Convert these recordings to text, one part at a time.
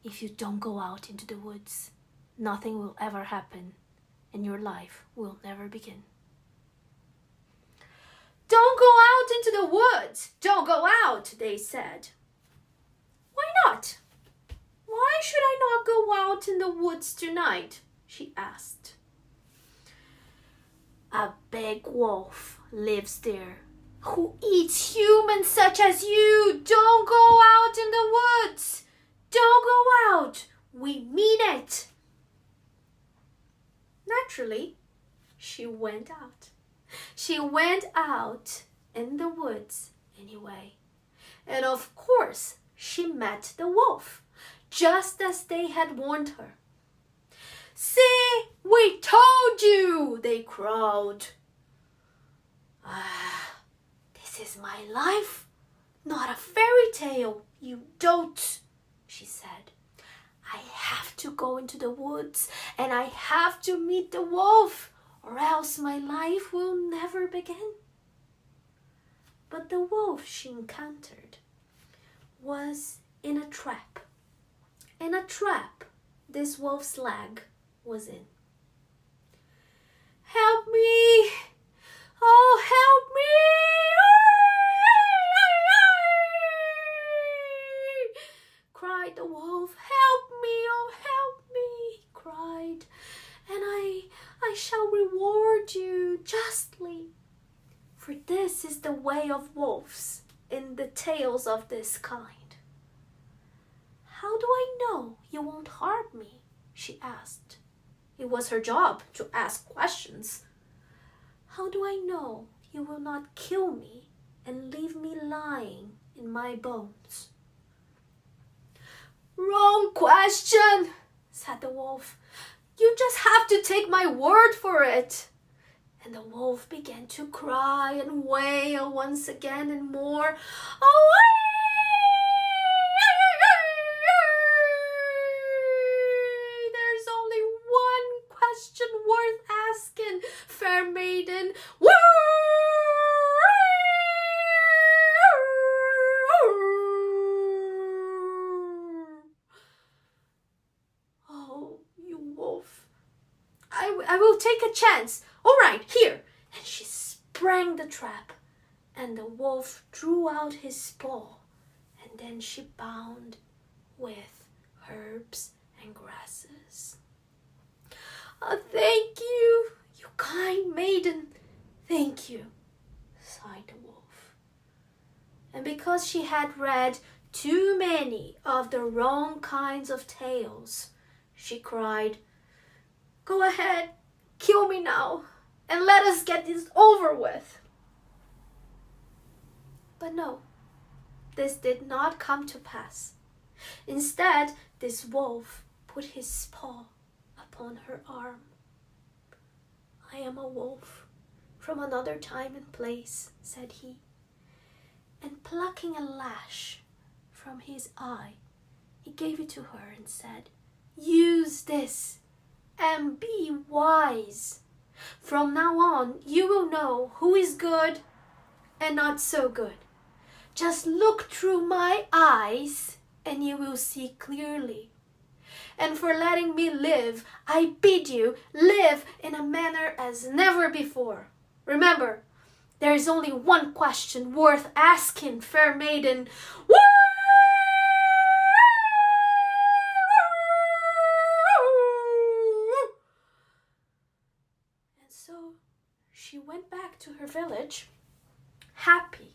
if you don't go out into the woods, nothing will ever happen and your life will never begin. Don't go out into the woods! Don't go out, they said. Why not? Why should I not go out in the woods tonight? She asked. A big wolf lives there who eats humans such as you. Don't go out in the woods. Don't go out. We mean it. Naturally, she went out. She went out in the woods anyway. And of course, she met the wolf, just as they had warned her. See, we told you, they crowed. This is my life, not a fairy tale, you dolt, she said. I have to go into the woods and I have to meet the wolf, or else my life will never begin. But the wolf she encountered was in a trap. In a trap this wolf's leg was in. Help me! Oh, help me! Cried the wolf. Help me! Oh, help me! He cried. And I shall reward you justly. For this is the way of wolves in the tales of this kind. How do I know you won't harm me? She asked. It was her job to ask questions. How do I know you will not kill me and leave me lying in my bones? Wrong question, said the wolf. You just have to take my word for it. And the wolf began to cry and wail once again and more. Oh, there's only one question worth asking, fair maiden. Oh, you wolf. I will take a chance. All right, here. And she sprang the trap, and the wolf drew out his paw, and then she bound with herbs and grasses. Oh, thank you, you kind maiden. Thank you, sighed the wolf. And because she had read too many of the wrong kinds of tales, she cried, Go ahead, kill me now, and let us get this over with. But no, this did not come to pass. Instead, this wolf put his paw upon her arm. I am a wolf from another time and place, said he, and plucking a lash from his eye, he gave it to her and said, Use this and be wise. From now on, you will know who is good and not so good. Just look through my eyes and you will see clearly. And for letting me live, I bid you live in a manner as never before. Remember, there is only one question worth asking, fair maiden. Woo! So she went back to her village, happy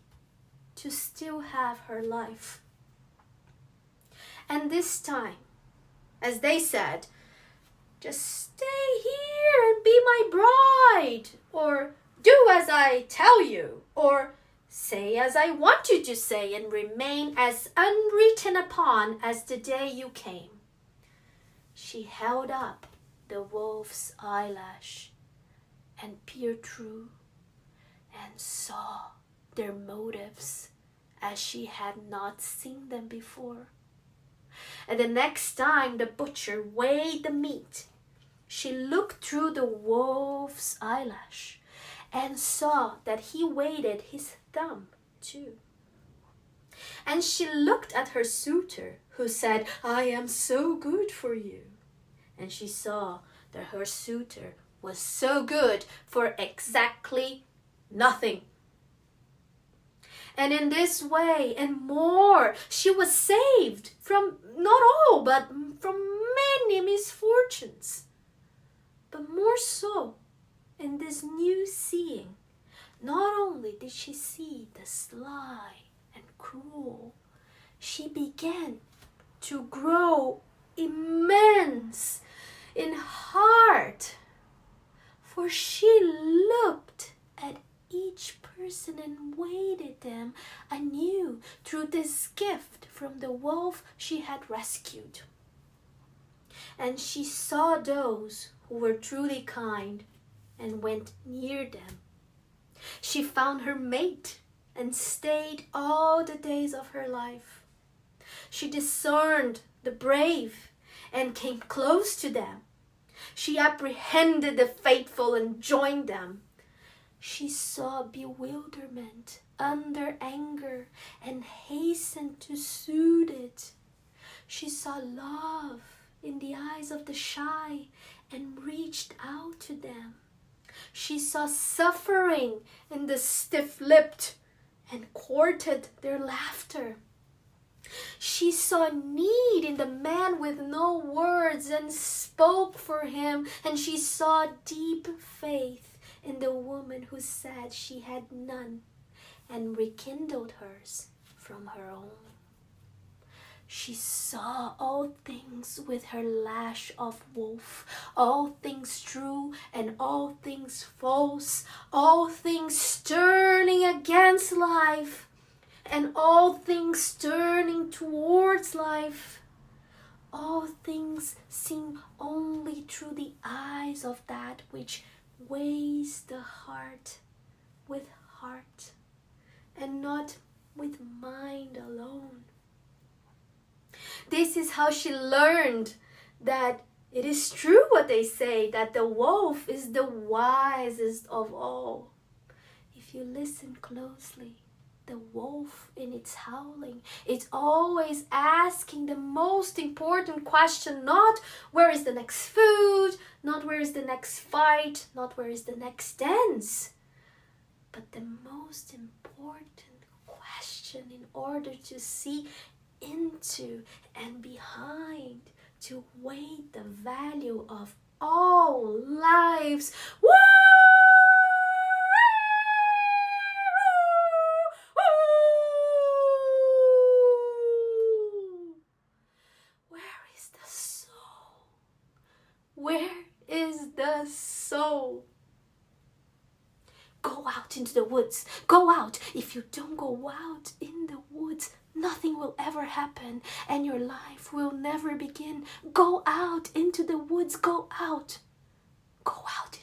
to still have her life. And this time, as they said, just stay here and be my bride, or do as I tell you, or say as I want you to say, and remain as unwritten upon as the day you came. She held up the wolf's eyelash and peered through and saw their motives as she had not seen them before. And the next time the butcher weighed the meat, she looked through the wolf's eyelash and saw that he weighted his thumb too. And she looked at her suitor, who said, "I am so good for you." And she saw that her suitor was so good for exactly nothing. And in this way and more, she was saved from not all, but from many misfortunes. But more so, in this new seeing, not only did she see the sly and cruel, she began to grow immense in heart, for she looked at each person and weighted them anew through this gift from the wolf she had rescued. And she saw those who were truly kind and went near them. She found her mate and stayed all the days of her life. She discerned the brave and came close to them. She apprehended the faithful and joined them. She saw bewilderment under anger and hastened to soothe it. She saw love in the eyes of the shy and reached out to them. She saw suffering in the stiff-lipped and courted their laughter. She saw need in the man with no words and spoke for him, and she saw deep faith in the woman who said she had none and rekindled hers from her own. She saw all things with her lash of wolf, all things true and all things false, all things turning against life and all things turning towards life. All things seen only through the eyes of that which weighs the heart with heart and not with mind alone. This is how she learned that it is true what they say, that the wolf is the wisest of all. If you listen closely, the wolf in its howling, it's always asking the most important question, not where is the next food, not where is the next fight, not where is the next dance, but the most important question in order to see into and behind, to weigh the value of all lives. Woo! Where is the soul? Where is the soul? Go out into the woods. Go out. If you don't go out in the woods, nothing will ever happen and your life will never begin. Go out into the woods. Go out. Go out